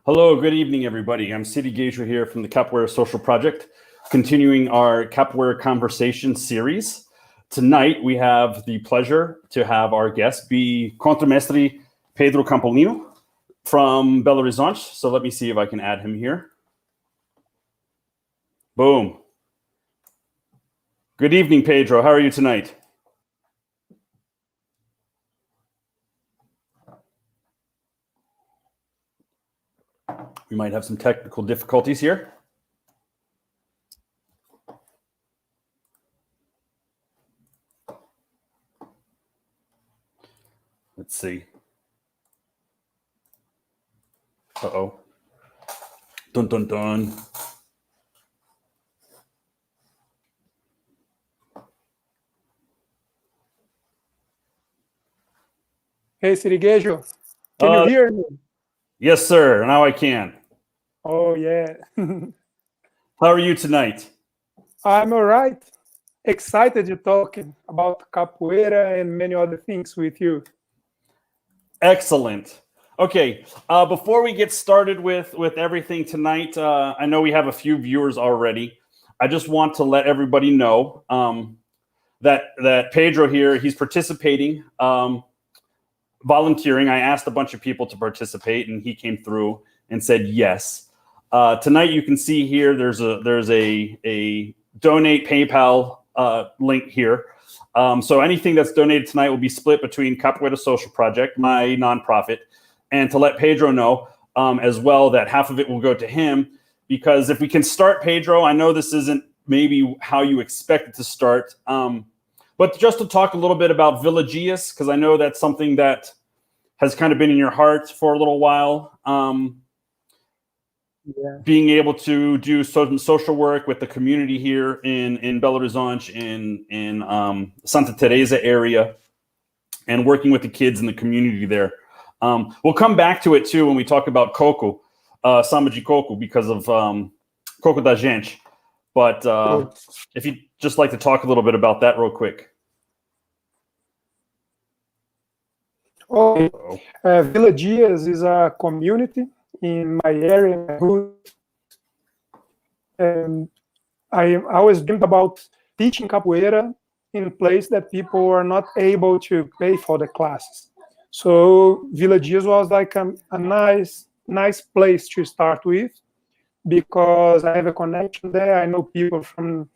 Hello, good evening, everybody. I'm Siriguejo here from the Capoeira Social Project, continuing our Capoeira Conversation series. Tonight, we have the pleasure to have our guest be Mestre Pedro Campolina from Belo Horizonte. So let me see if I can add him here. Boom. Good evening, Pedro. How are you tonight? We might have some technical difficulties here. Let's see. Uh-oh. Dun, dun, dun. Hey, Siriguejo, can you hear me? Yes, sir. Now I can. Oh, yeah. How are you tonight? I'm all right. Excited to talk about capoeira and many other things with you. Excellent. Okay, before we get started with everything tonight, I know we have a few viewers already. I just want to let everybody know that Pedro here, he's participating, volunteering. I asked a bunch of people to participate, and he came through and said yes. Tonight, you can see here there's a donate PayPal link here. So anything that's donated tonight will be split between Capoeira Social Project, my nonprofit, and to let Pedro know as well that half of it will go to him, because if we can start, Pedro, I know this isn't maybe how you expect it to start, but just to talk a little bit about vivencias, because I know that's something that has kind of been in your heart for a little while. Yeah. Being able to do some social work with the community here in Belo Horizonte, in Santa Tereza area, and working with the kids in the community there. We'll come back to it too when we talk about Coco, Samba de Coco, because of Coco da Gente. But if you'd just like to talk a little bit about that real quick. Vivencias is a community in my area, and I always dreamed about teaching capoeira in a place that people are not able to pay for the classes. So Vivencias was like a nice place to start with, because I have a connection there. I know people from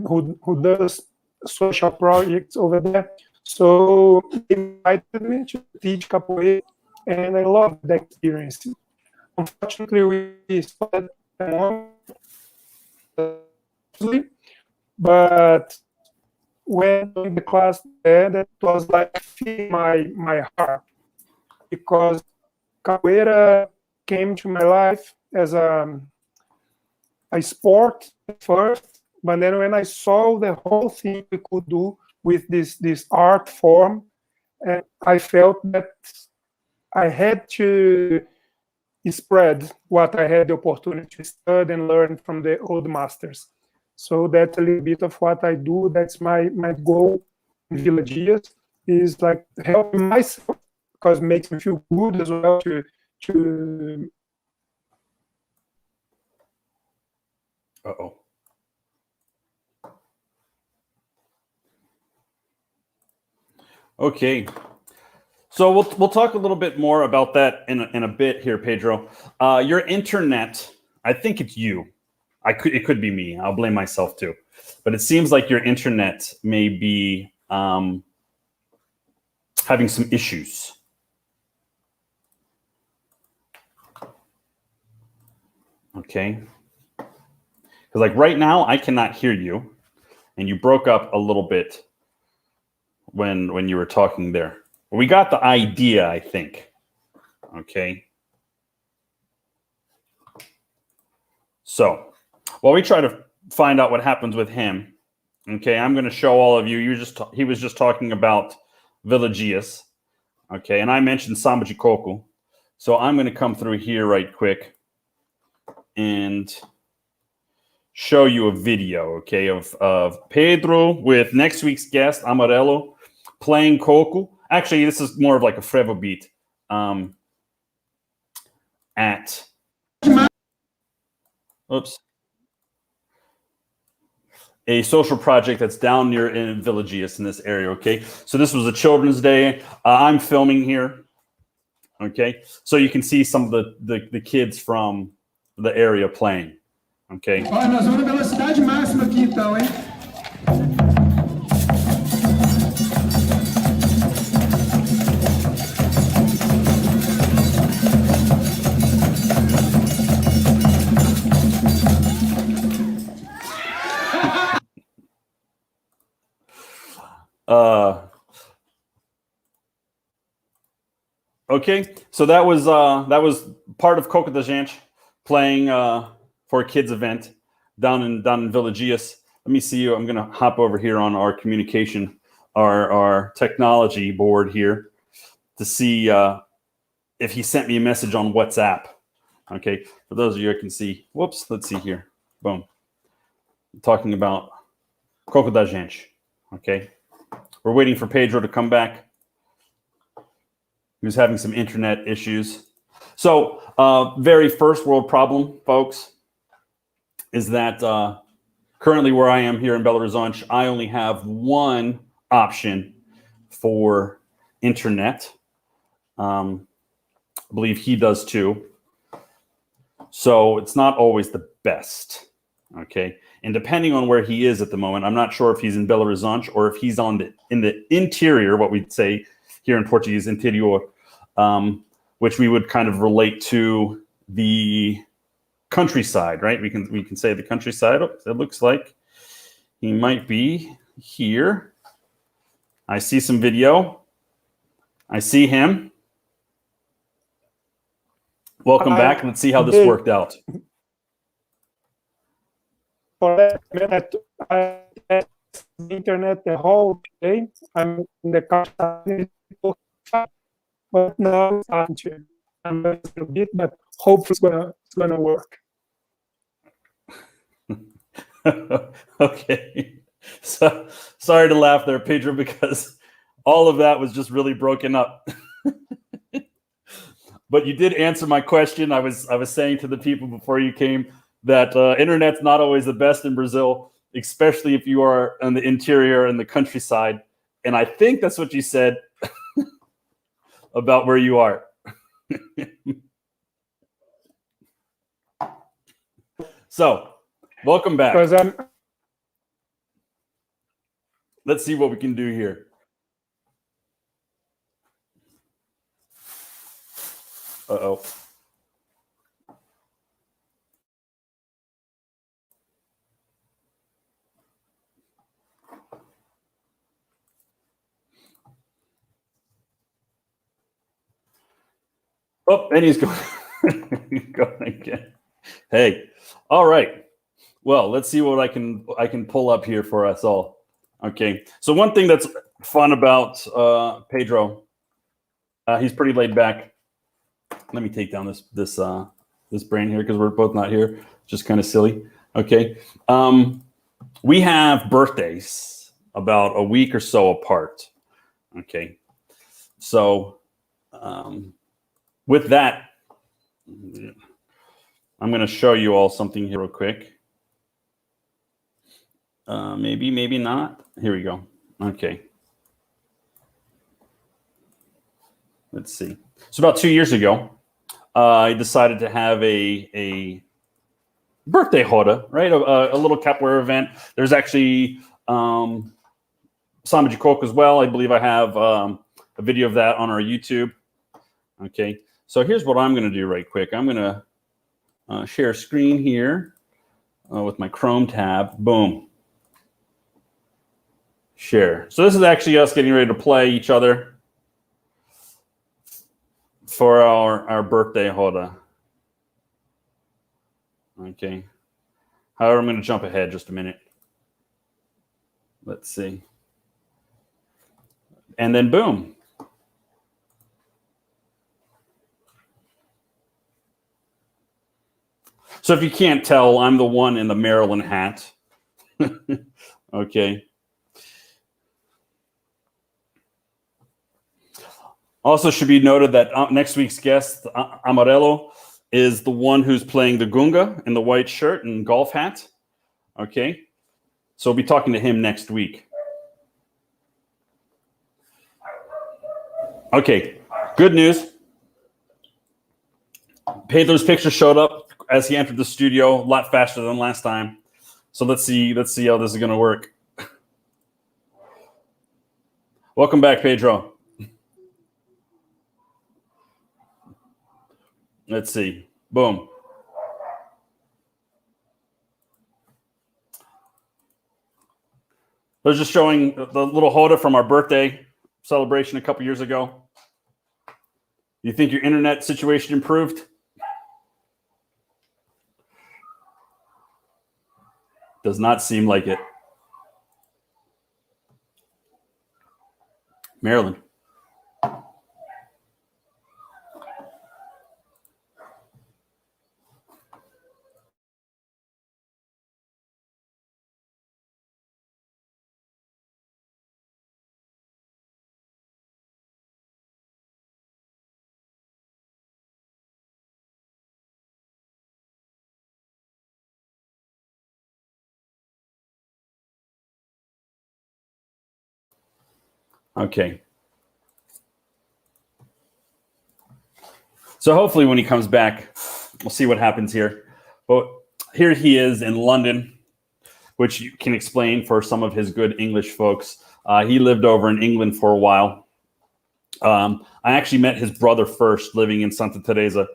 who does social projects over there. So they invited me to teach capoeira, and I loved the experience. Unfortunately, we started but when doing the class there, that was like my heart, because capoeira came to my life as a sport first, but then when I saw the whole thing we could do with this art form, and I felt that I had to spread what I had the opportunity to study and learn from the old masters. So that's a little bit of what I do. That's my goal in Vivencias, is like helping myself, because it makes me feel good as well to Uh-oh. Okay. So we'll talk a little bit more about that in a bit here, Pedro. Your internet, I think it's you. It could be me. I'll blame myself too. But it seems like your internet may be having some issues. Okay. Because like right now, I cannot hear you, and you broke up a little bit when you were talking there. We got the idea, I think. Okay. So while we try to find out what happens with him, okay, I'm going to show all of you. He was just talking about vivencias, okay, and I mentioned Samba de Coco. So I'm going to come through here right quick and show you a video, okay, of Pedro with next week's guest, Amarelo, playing Coco. Actually, this is more of like a frevo beat at oops, a social project that's down near in Vivencias in this area. Okay, so this was a Children's Day. I'm filming here. Okay, so you can see some of the kids from the area playing. Okay. Olha, nós vamos na velocidade máxima aqui então, hein? Okay, so that was part of Coco da Gente playing for a kids event down in Vivencias. Let me see you. I'm gonna hop over here on our communication, our technology board here to see if he sent me a message on WhatsApp. Okay, for those of you who can see. Whoops, let's see here. Boom. I'm talking about Coco da Gente. Okay, we're waiting for Pedro to come back. He was having some internet issues. So very first world problem, folks, is that currently where I am here in Belo Horizonte, I only have one option for internet. I believe he does too. So it's not always the best, okay? And depending on where he is at the moment, I'm not sure if he's in Belo Horizonte or if he's in the interior, what we'd say here in Portuguese, interior, which we would kind of relate to the countryside, right? We can say the countryside. Oh, it looks like he might be here. I see some video. I see him. Welcome back. Let's see how this worked out. For that minute, I had the internet the whole day. I'm in the car, but now I'm a little bit, but hopefully it's gonna work. Okay. So sorry to laugh there, Pedro, because all of that was just really broken up. But you did answer my question. I was saying to the people before you came that internet's not always the best in Brazil, especially if you are in the interior and the countryside. And I think that's what you said about where you are. So, welcome back. Let's see what we can do here. Uh-oh. Oh, and he's going, going again. Hey, all right. Well, let's see what I can pull up here for us all. Okay. So one thing that's fun about Pedro, he's pretty laid back. Let me take down this brain here because we're both not here. Just kind of silly. Okay. We have birthdays about a week or so apart. Okay. So with that, I'm going to show you all something here real quick. Maybe, maybe not. Here we go. Okay. Let's see. So about 2 years ago, I decided to have a birthday roda, right? A little capoeira event. There's actually Samba de Coco as well. I believe I have a video of that on our YouTube. Okay. So here's what I'm going to do right quick. I'm going to share screen here with my Chrome tab. Boom. Share. So this is actually us getting ready to play each other for our birthday roda. Okay. However, I'm going to jump ahead just a minute. Let's see. And then boom. So if you can't tell, I'm the one in the Maryland hat. Okay. Also should be noted that next week's guest, Amarelo, is the one who's playing the gunga in the white shirt and golf hat. Okay. So we'll be talking to him next week. Okay. Good news. Pedro's picture showed up as he entered the studio a lot faster than last time. So let's see how this is going to work. Welcome back, Pedro. Let's see. Boom. They're just showing the little Hoda from our birthday celebration a couple years ago. You think your internet situation improved? Does not seem like it. Maryland. Okay. So hopefully when he comes back, we'll see what happens here. But here he is in London, which you can explain for some of his good English folks. He lived over in England for a while. I actually met his brother first living in Santa Tereza.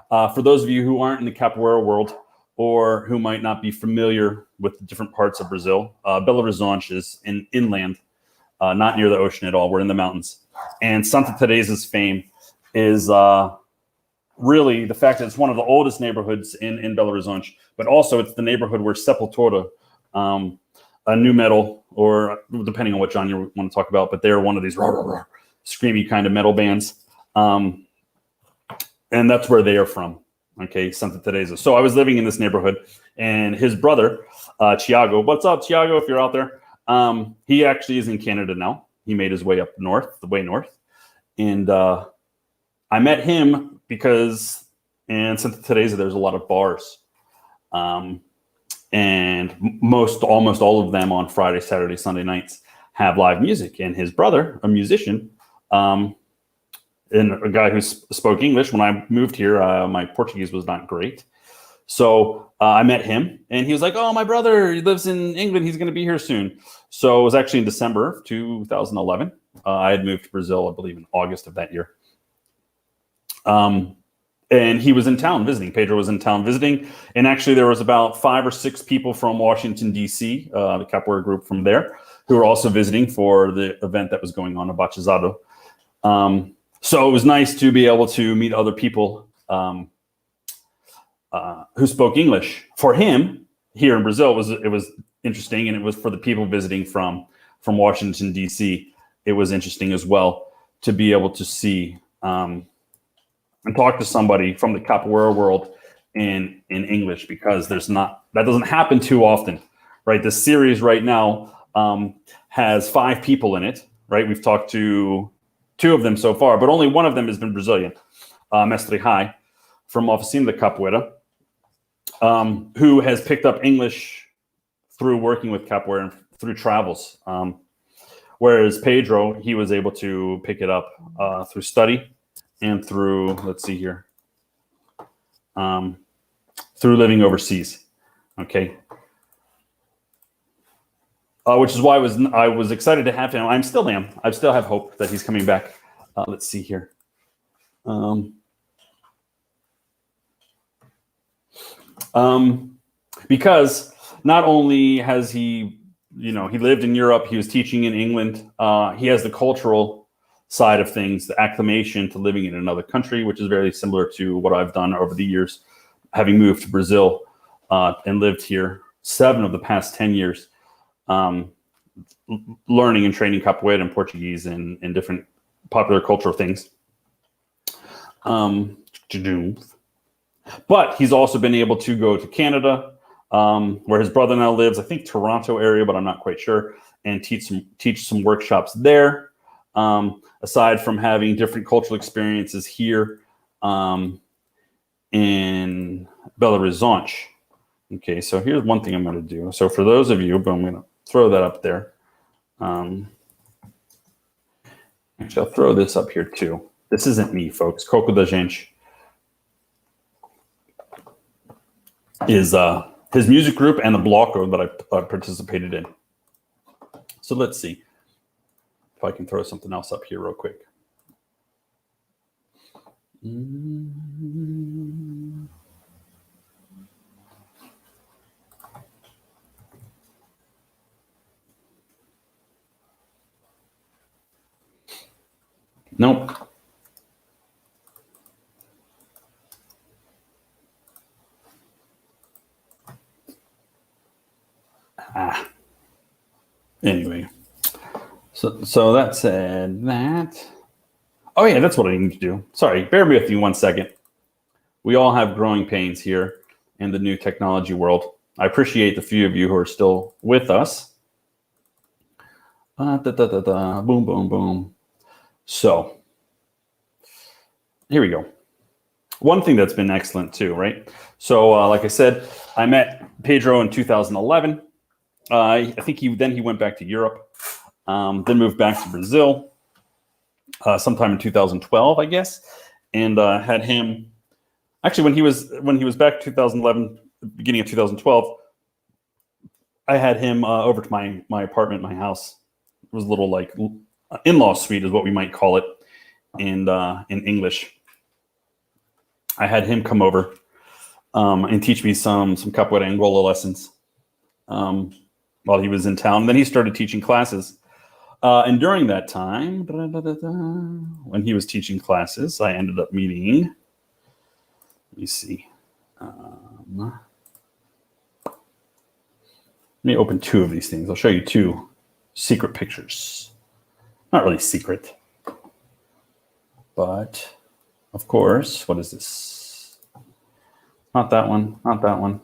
For those of you who aren't in the capoeira world or who might not be familiar with the different parts of Brazil, Belo Horizonte is inland, not near the ocean at all. We're in the mountains. And Santa Tereza's fame is really the fact that it's one of the oldest neighborhoods in Belo Horizonte, but also it's the neighborhood where Sepultura, a new metal, or depending on what genre you want to talk about, but they're one of these screamy kind of metal bands. And that's where they are from, okay, Santa Teresa. So I was living in this neighborhood, and his brother, Thiago, what's up, Thiago, if you're out there? He actually is in Canada now. He made his way up north, the way north. And I met him because in Santa Teresa, there's a lot of bars. And almost all of them on Friday, Saturday, Sunday nights have live music. And his brother, a musician, and a guy who spoke English. When I moved here, my Portuguese was not great. So I met him, and he was like, oh, my brother, he lives in England. He's going to be here soon. So it was actually in December of 2011. I had moved to Brazil, I believe, in August of that year. And he was in town visiting. Pedro was in town visiting. And actually, there was about 5 or 6 people from Washington, D.C., the capoeira group from there, who were also visiting for the event that was going on, a Batizado. So it was nice to be able to meet other people who spoke English. For him, here in Brazil, it was interesting, and it was for the people visiting from Washington, D.C., it was interesting as well to be able to see and talk to somebody from the capoeira world in English, because that doesn't happen too often, right? The series right now has 5 people in it, right? We've talked to 2 of them so far, but only one of them has been Brazilian, Mestre High from Oficina de Capoeira, who has picked up English through working with capoeira and through travels. Whereas Pedro, he was able to pick it up through study and through, let's see here, through living overseas, okay? Which is why I was excited to have him. I still am. I still have hope that he's coming back. Let's see here. Because not only has he, he lived in Europe, he was teaching in England. He has the cultural side of things, the acclimation to living in another country, which is very similar to what I've done over the years, having moved to Brazil and lived here 7 of the past 10 years, learning and training capoeira and Portuguese and different popular cultural things. But he's also been able to go to Canada, where his brother now lives, I think Toronto area, but I'm not quite sure, and teach some workshops there. Aside from having different cultural experiences here, in Belo Horizonte. Okay, so here's one thing I'm going to do. So for those of you, but I'm going to throw that up there. Actually, I'll throw this up here too. This isn't me, folks. Coco da Gente is his music group and the blocko that I participated in. So let's see if I can throw something else up here real quick. Nope. Anyway, so that said that. Oh yeah, that's what I need to do. Sorry, bear with me 1 second. We all have growing pains here in the new technology world. I appreciate the few of you who are still with us. Boom, boom, boom. So here we go. One thing that's been excellent too, right? So like I said, I met Pedro in 2011. I think he went back to Europe, then moved back to Brazil sometime in 2012, I guess, and had him. Actually, when he was back 2011, beginning of 2012, I had him over to my apartment, my house. It was a little like in-law suite, is what we might call it in English. I had him come over and teach me some Capoeira Angola lessons while he was in town. Then he started teaching classes. And during that time, when he was teaching classes, I ended up meeting, let me see. Let me open two of these things. I'll show you two secret pictures. Not really secret, but of course, what is this? Not that one, not that one.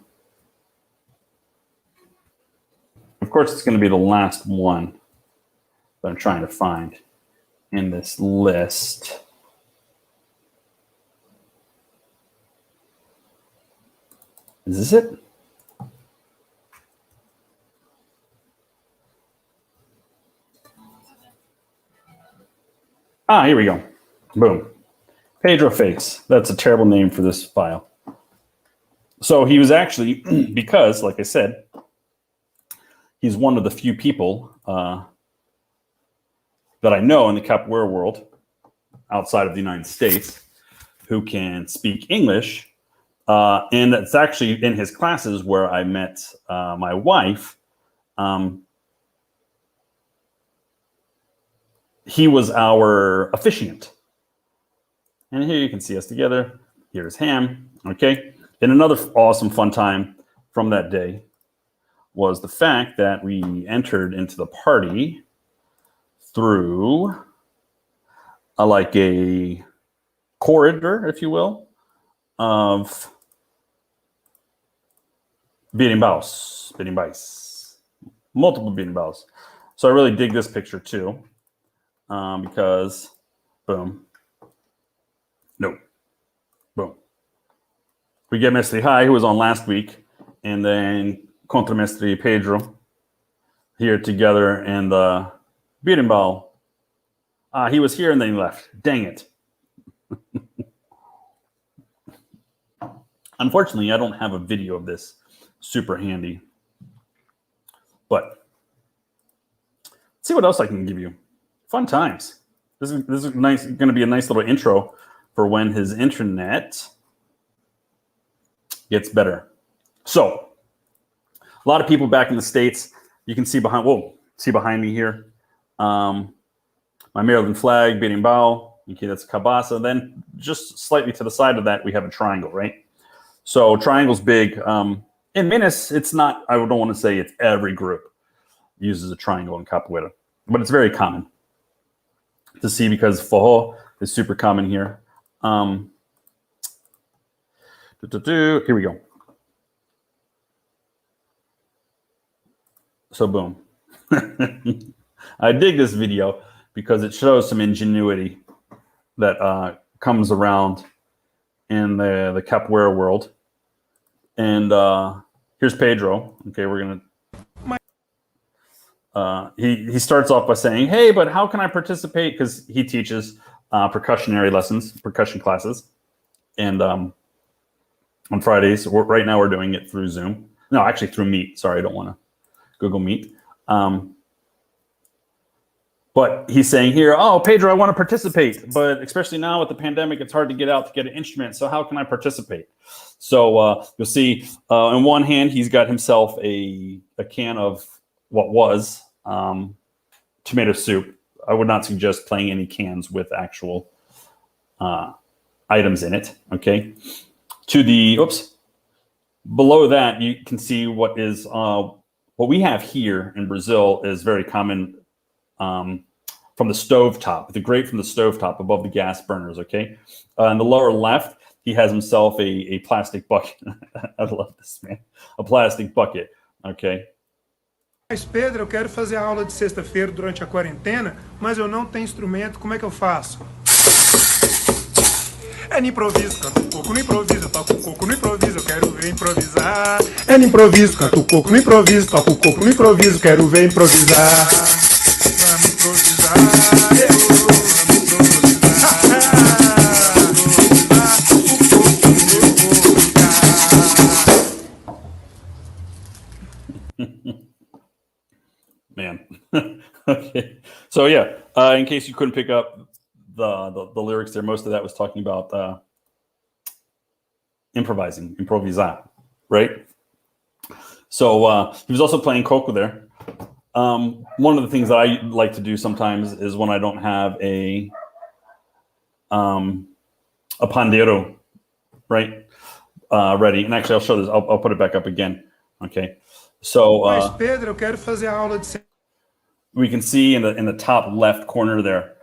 Of course, it's going to be the last one that I'm trying to find in this list. Is this it? Ah, here we go. Boom. Pedro Face. That's a terrible name for this file. So he was actually, because, like I said, he's one of the few people that I know in the capoeira world outside of the United States who can speak English. And it's actually in his classes where I met my wife. He was our officiant. And here you can see us together. Here's Ham, okay? And another awesome fun time from that day was the fact that we entered into the party through like a corridor, if you will, of berimbau's, multiple berimbau's. So I really dig this picture too, because boom, no, boom. We get Mestre High, who was on last week, and then Contra Mestre Pedro here together, and berimbau. He was here and then he left. Dang it. Unfortunately, I don't have a video of this super handy. But let's see what else I can give you. Fun times. This is nice. Going to be a nice little intro for when his internet gets better. So, a lot of people back in the States. You can see behind. Whoa, see behind me here. My Maryland flag, berimbau. Okay, that's cabasa. Then just slightly to the side of that, we have a triangle, right? So triangle's big. In Minas, it's not, I don't want to say it's every group uses a triangle in capoeira, but it's very common to see because forró is super common here. Here we go. So boom. I dig this video because it shows some ingenuity that comes around in the capoeira world. And here's Pedro. Okay, we're gonna. He starts off by saying, "Hey, but how can I participate?" Because he teaches percussion classes, and on Fridays. Right now, we're doing it through Zoom. No, actually through Meet. Sorry, I don't want to Google Meet. But he's saying here, "Oh, Pedro, I want to participate, but especially now with the pandemic, it's hard to get out to get an instrument. So how can I participate?" So you'll see in one hand, he's got himself a can of what was tomato soup. I would not suggest playing any cans with actual items in it. Okay. Below that, you can see what is what we have here in Brazil is very common from the stovetop, the grate from the stovetop above the gas burners. Okay. In the lower left, he has himself a plastic bucket. I love this, man. A plastic bucket. Okay. Mas Pedro, eu quero fazer a aula de sexta-feira durante a quarentena, mas eu não tenho instrumento, como é que eu faço? É no improviso, canto um pouco no improviso, eu toco um pouco no improviso, eu quero ver improvisar. É no improviso, canto um pouco no improviso, toco um pouco no improviso, quero ver improvisar. Vamos improvisar, vamos improvisar. Man. Okay. So yeah, in case you couldn't pick up the lyrics there, most of that was talking about improvisar, right? So he was also playing Coco there. One of the things that I like to do sometimes is when I don't have a pandeiro, right, ready. And actually, I'll show this. I'll put it back up again. Okay. So Mas Pedro, eu quero fazer a aula de we can see in the top left corner there,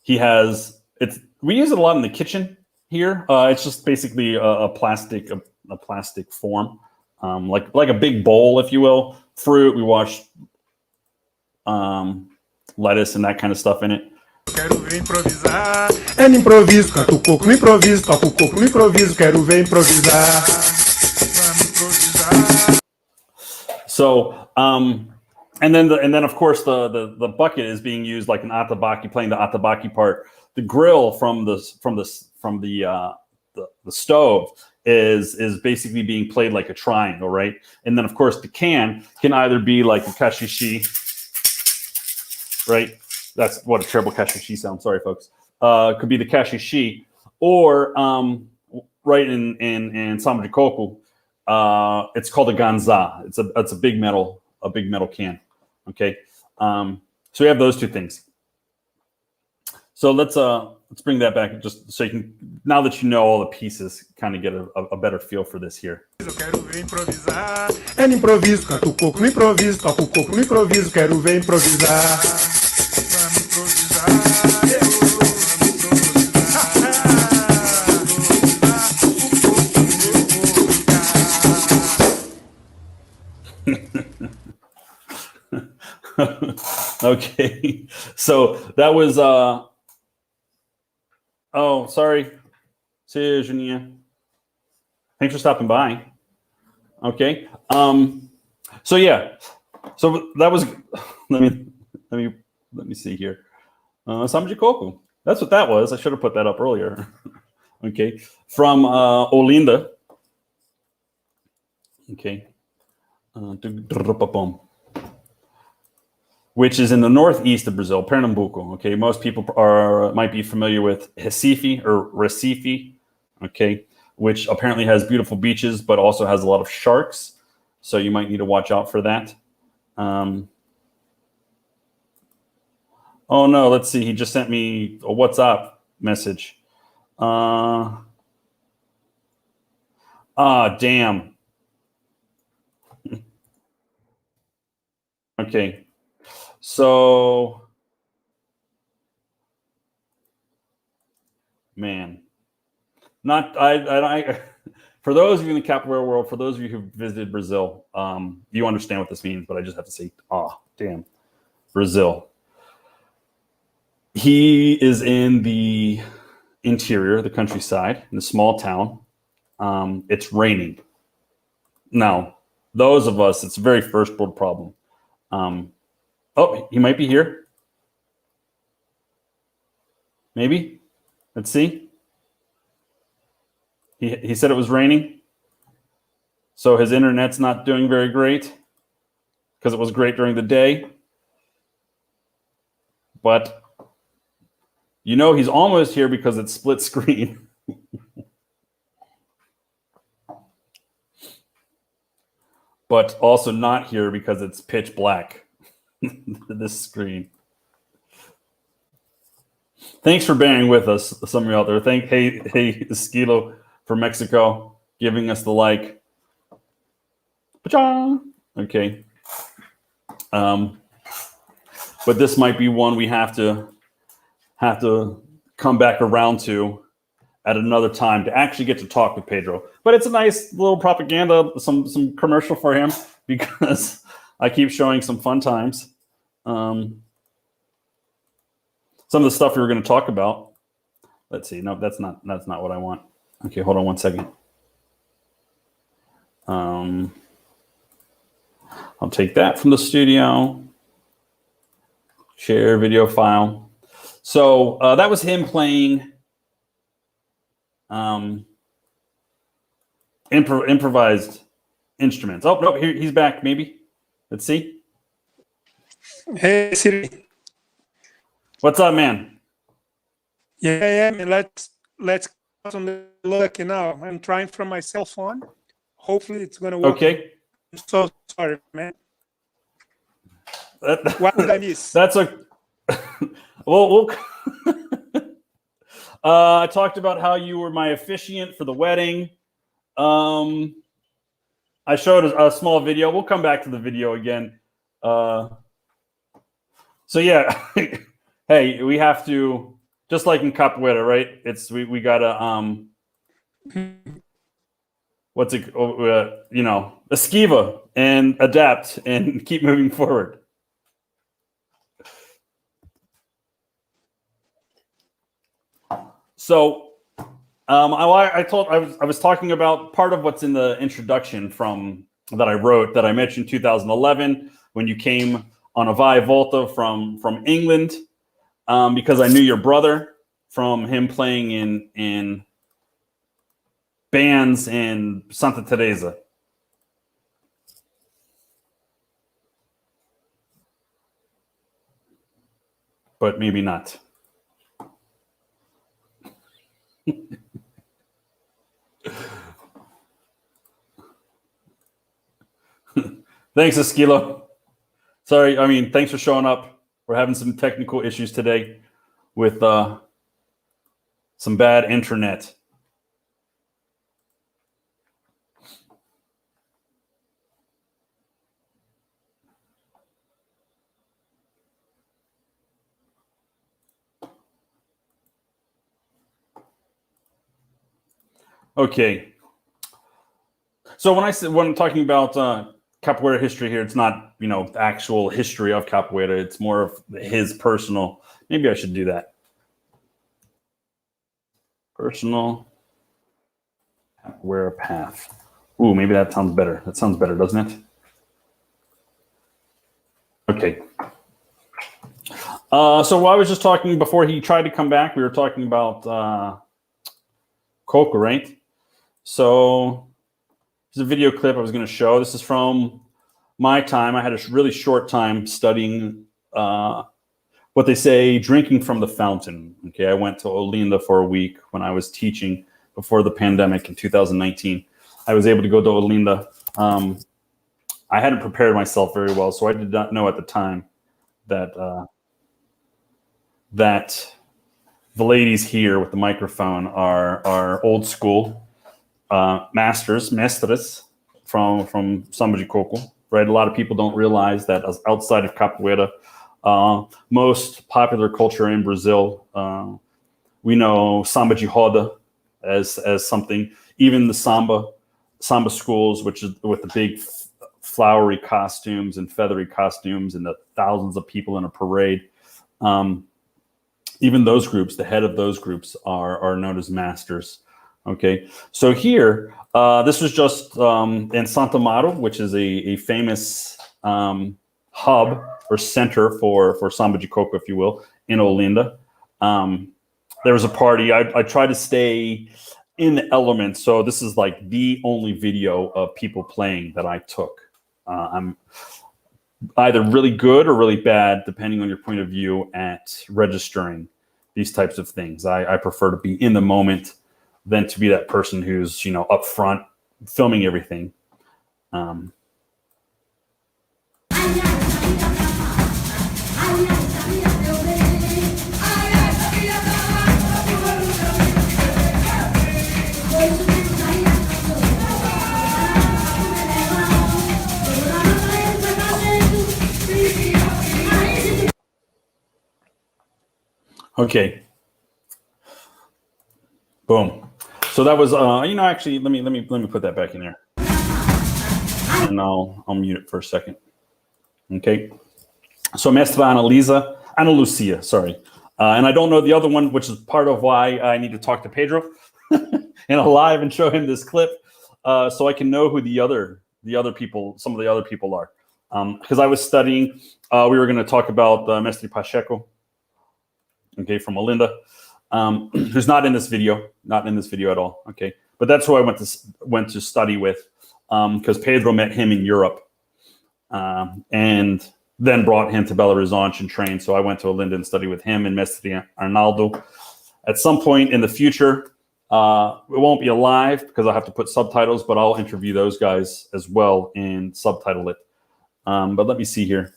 he has it's. We use it a lot in the kitchen here. It's just basically a plastic form, like a big bowl, if you will. Fruit. We wash lettuce and that kind of stuff in it. Quero ver improvisar. É no improviso, canto um pouco no improviso, toco um pouco no improviso, quero ver improvisar. Vamos improvisar. So, and then of course the bucket is being used like an atabaque, playing the atabaque part. The grill from the stove is basically being played like a triangle, right? And then of course the can either be like a kashishi, right? That's what a terrible kashishi sounds. Sorry, folks. Could be the kashishi, or right in Samba de Coco, it's called a ganza. It's a big metal can. Okay, so we have those two things. So let's bring that back just so you can, now that you know all the pieces, kind of get a better feel for this here. Eu quero ver improvisar. É no improviso, canto um pouco no improviso, toco um pouco no improviso, quero ver improvisar. Vamos improvisar. Okay, so that was oh, sorry. See you, Juninha. Thanks for stopping by. Okay. So yeah. So that was let me see here. Samba de Coco. That's what that was. I should have put that up earlier. Okay. From Olinda. Okay. Which is in the northeast of Brazil, Pernambuco. Okay, most people might be familiar with Recife, okay, which apparently has beautiful beaches, but also has a lot of sharks. So you might need to watch out for that. Oh no, let's see. He just sent me a WhatsApp message. Damn. Okay. So, man, I for those of you in the capoeira world, for those of you who visited Brazil, you understand what this means, but I just have to say, damn, Brazil. He is in the interior, the countryside, in a small town. It's raining. Now, those of us, it's a very first world problem. Oh, he might be here. Maybe. Let's see. He said it was raining. So his internet's not doing very great because it was great during the day. But you know he's almost here because it's split screen. But also not here because it's pitch black, this screen. Thanks for bearing with us, some of you out there. Hey, Esquilo from Mexico, giving us the like. Pa-cha! Okay. But this might be one we have to come back around to at another time to actually get to talk with Pedro. But it's a nice little propaganda, some commercial for him, because I keep showing some fun times. Some of the stuff we were going to talk about. Let's see. No, that's not what I want. Okay, hold on one second. I'll take that from the studio. Share video file. So that was him playing improvised instruments. Oh, no, here he's back, maybe. Let's see. Hey, Siri. What's up, man? Yeah, man, let's go on the look now. I'm trying from my cell phone. Hopefully it's gonna work. Okay. I'm so sorry, man. What did I miss? That's a well I talked about how you were my officiant for the wedding. I showed a small video. We'll come back to the video again. So yeah, hey, we have to, just like in capoeira, right? We gotta what's it? Esquiva and adapt and keep moving forward. So I was talking about part of what's in the introduction that I wrote that I mentioned 2011 when you came on a Vai Volta from England, because I knew your brother from him playing in bands in Santa Tereza. But maybe not. Thanks, Esquilo. Sorry, thanks for showing up. We're having some technical issues today with some bad internet. Okay. So when I'm talking about capoeira history here, it's not, the actual history of capoeira. It's more of his personal. Maybe I should do that. Personal capoeira path. Ooh, maybe that sounds better. That sounds better, doesn't it? Okay. So I was just talking before he tried to come back. We were talking about Coco, right? So there's a video clip I was going to show. This is from my time. I had a really short time studying what they say, drinking from the fountain. Okay, I went to Olinda for a week when I was teaching before the pandemic in 2019. I was able to go to Olinda. I hadn't prepared myself very well, so I did not know at the time that that the ladies here with the microphone are old school. Mestres from Samba de Coco, right? A lot of people don't realize that outside of capoeira, most popular culture in Brazil, we know Samba de Roda as something. Even the samba schools, which is with the big flowery costumes and feathery costumes and the thousands of people in a parade. even those groups, the head of those groups are known as masters. Okay, so here, this was just in Santa Tereza, which is a famous hub or center for Samba de Coco, if you will, in Olinda. There was a party. I tried to stay in the element, so this is like the only video of people playing that I took. I'm either really good or really bad, depending on your point of view, at registering these types of things. I prefer to be in the moment than to be that person who's, you know, up front filming everything. Okay. Boom. So that was, you know, actually, let me put that back in there, and I'll mute it for a second. Okay. So Mestre Ana Lucia, sorry, and I don't know the other one, which is part of why I need to talk to Pedro in a live and show him this clip, so I can know who the other people, some of the other people are, because I was studying. We were going to talk about Mestre Pacheco, okay, from Olinda. Who's not in this video at all. Okay, but that's who I went to study with, because Pedro met him in Europe, and then brought him to Belo Horizonte and trained. So I went to Olinda and studied with him and Mestre Arnaldo. At some point in the future, it won't be live because I'll have to put subtitles, but I'll interview those guys as well and subtitle it. But let me see here.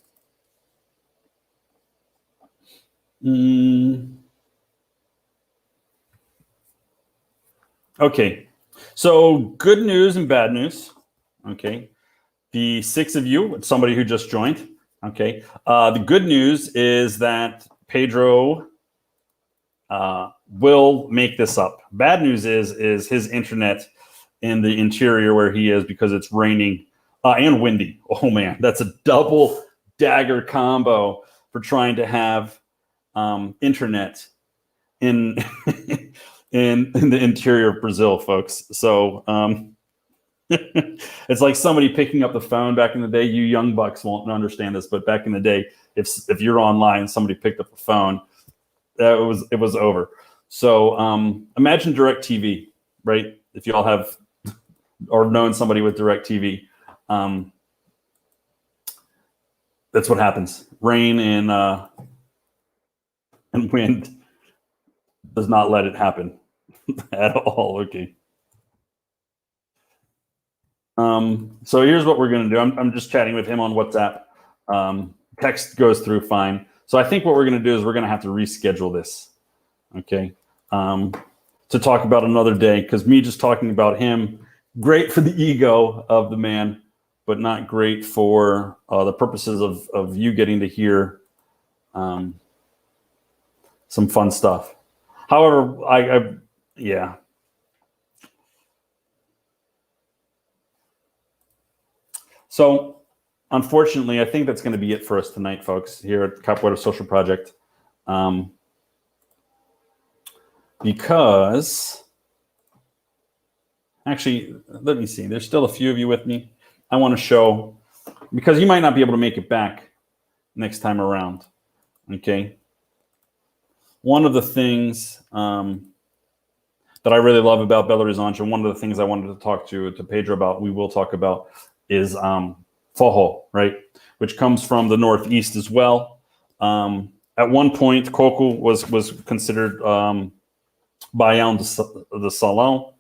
Okay, so good news and bad news. Okay, the 6 of you, somebody who just joined. Okay, the good news is that Pedro will make this up. Bad news is his internet in the interior where he is, because it's raining and windy. Oh man, that's a double dagger combo for trying to have internet in in the interior of Brazil, folks. So it's like somebody picking up the phone back in the day. You young bucks won't understand this, but back in the day, if you're online, somebody picked up the phone, it was over. So imagine DirecTV, right? If you all have or known somebody with DirecTV, that's what happens. Rain and wind does not let it happen at all. Okay. So here's what we're going to do. I'm just chatting with him on WhatsApp. Text goes through fine. So I think what we're going to do is we're going to have to reschedule this. Okay. To talk about another day, because me just talking about him, great for the ego of the man, but not great for the purposes of you getting to hear some fun stuff. However, yeah. So, unfortunately, I think that's going to be it for us tonight, folks, here at Capoeira Social Project. Because, actually, let me see. There's still a few of you with me. I want to show, because you might not be able to make it back next time around. Okay. One of the things that I really love about Belo Horizonte, and one of the things I wanted to talk to Pedro about, we will talk about, is forró, right? Which comes from the Northeast as well. At one point, Coco was considered Baião de Salão,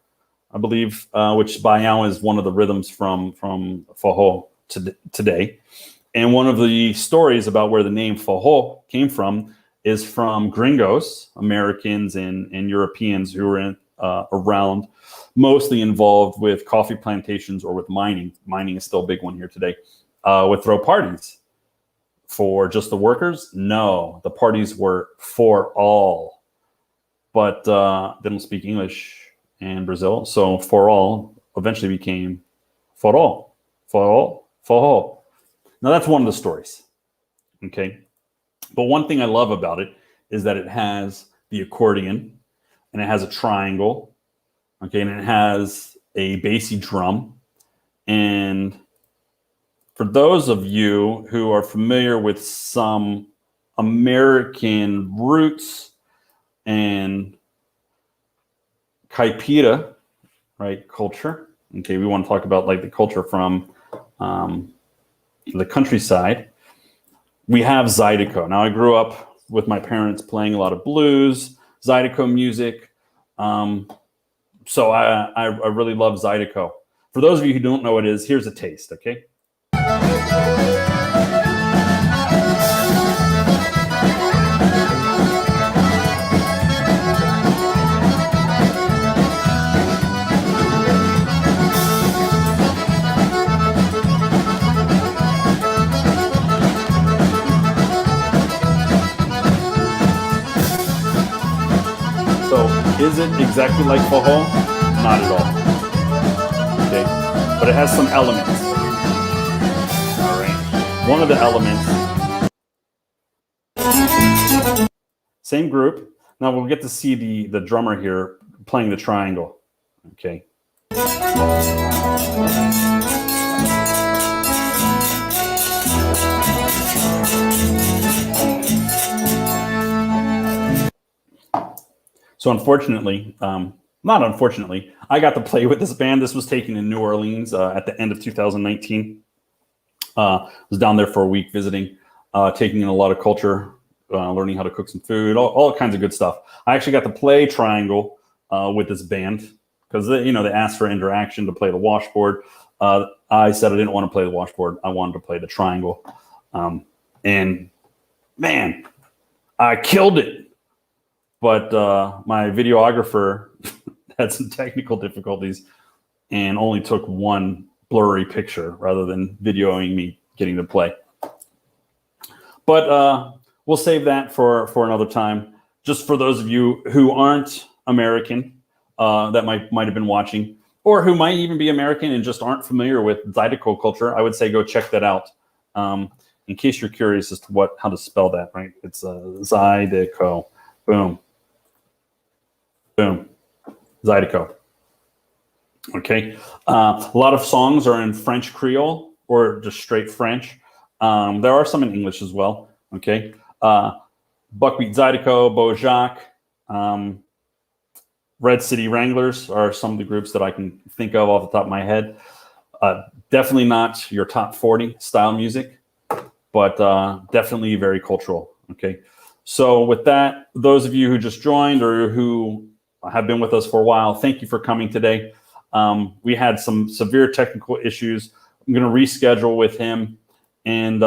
I believe, which Baião is one of the rhythms from forró today. And one of the stories about where the name forró came from is from gringos, Americans and Europeans who were around, mostly involved with coffee plantations or with mining. Mining is still a big one here today. Would throw parties for just the workers? No, the parties were for all. But they don't speak English in Brazil, so for all eventually became forró, forró, forró. Now that's one of the stories, okay? But one thing I love about it is that it has the accordion, and it has a triangle, okay, and it has a bassy drum. And for those of you who are familiar with some American roots and caipira, right, culture, okay, we want to talk about like the culture from the countryside. We have Zydeco. Now, I grew up with my parents playing a lot of blues, Zydeco music. So I really love Zydeco. For those of you who don't know what it is, here's a taste, okay? So is it exactly like Forró? Not at all. Okay, but it has some elements. All right, one of the elements. Same group. Now we'll get to see the drummer here playing the triangle. Okay. So unfortunately, not unfortunately, I got to play with this band. This was taken in New Orleans at the end of 2019. I was down there for a week visiting, taking in a lot of culture, learning how to cook some food, all kinds of good stuff. I actually got to play triangle with this band because they asked for interaction to play the washboard. I said I didn't want to play the washboard. I wanted to play the triangle. And man, I killed it. But my videographer had some technical difficulties and only took one blurry picture rather than videoing me getting to play. But we'll save that for another time. Just for those of you who aren't American that might have been watching, or who might even be American and just aren't familiar with Zydeco culture, I would say go check that out. In case you're curious as to how to spell that, right? It's Zydeco. Boom. Boom. Zydeco. Okay. A lot of songs are in French Creole or just straight French. There are some in English as well. Okay. Buckwheat Zydeco, Bojack, Red City Wranglers are some of the groups that I can think of off the top of my head. Definitely not your top 40 style music, but definitely very cultural. Okay. So with that, those of you who just joined or who have been with us for a while, thank you for coming today. We had some severe technical issues. I'm going to reschedule with him. And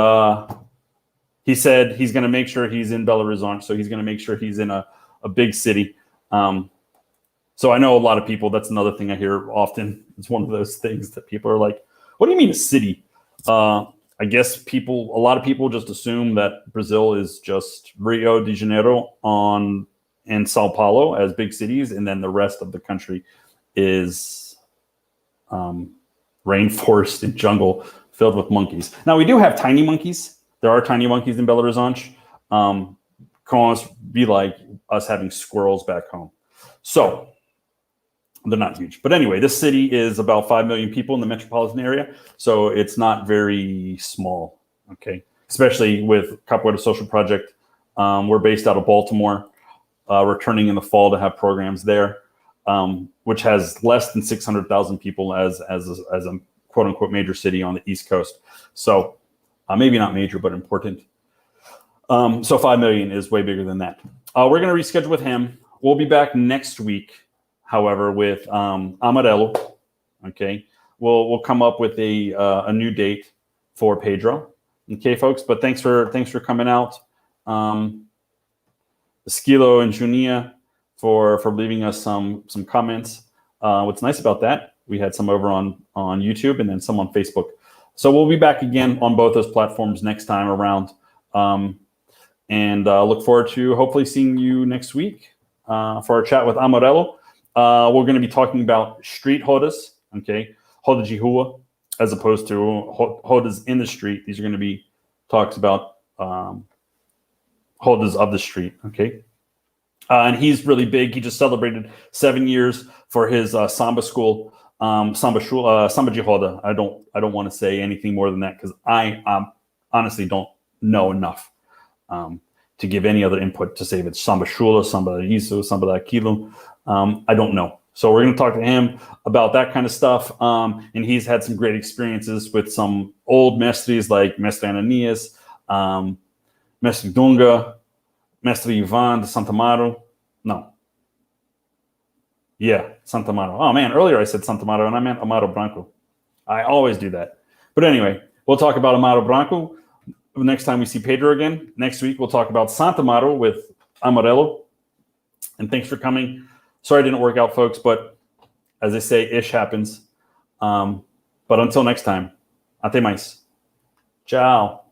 he said he's going to make sure he's in Belo Horizonte. So he's going to make sure he's in a big city. So I know a lot of people, that's another thing I hear often. It's one of those things that people are like, what do you mean a city? I guess a lot of people just assume that Brazil is just Rio de Janeiro and Sao Paulo as big cities, and then the rest of the country is rainforest and jungle filled with monkeys. Now, we do have tiny monkeys. There are tiny monkeys in Belo Horizonte. Can almost be like us having squirrels back home. So they're not huge. But anyway, this city is about 5 million people in the metropolitan area. So it's not very small, okay? Especially with Capoeira Social Project. We're based out of Baltimore. Returning in the fall to have programs there, which has less than 600,000 people as a quote unquote major city on the East Coast. So maybe not major, but important. So 5 million is way bigger than that. We're going to reschedule with him. We'll be back next week, however, with Amarelo. Okay, we'll come up with a new date for Pedro. Okay, folks. But thanks for coming out. Esquilo and Junia for leaving us some comments. What's nice about that, we had some over on YouTube and then some on Facebook. So we'll be back again on both those platforms next time around. And look forward to hopefully seeing you next week for our chat with Amarelo. We're going to be talking about street rodas, okay? Roda de rua, as opposed to rodas in the street. These are going to be talks about rodas of the street. Okay. And he's really big. He just celebrated 7 years for his samba school, samba de roda. I don't want to say anything more than that because I honestly don't know enough to give any other input to say if it's samba shula, samba isso, samba daquilo. I don't know. So we're going to talk to him about that kind of stuff. And he's had some great experiences with some old mestres like Mestre Ananias, Mestre Dunga, Mestre Ivan de Santa Amaro. No. Yeah, Santa Amaro. Oh, man, earlier I said Santa Amaro, and I meant Amaro Branco. I always do that. But anyway, we'll talk about Amaro Branco next time we see Pedro again. Next week, we'll talk about Santa Amaro with Amarelo. And thanks for coming. Sorry it didn't work out, folks, but as they say, ish happens. But until next time, até mais. Ciao.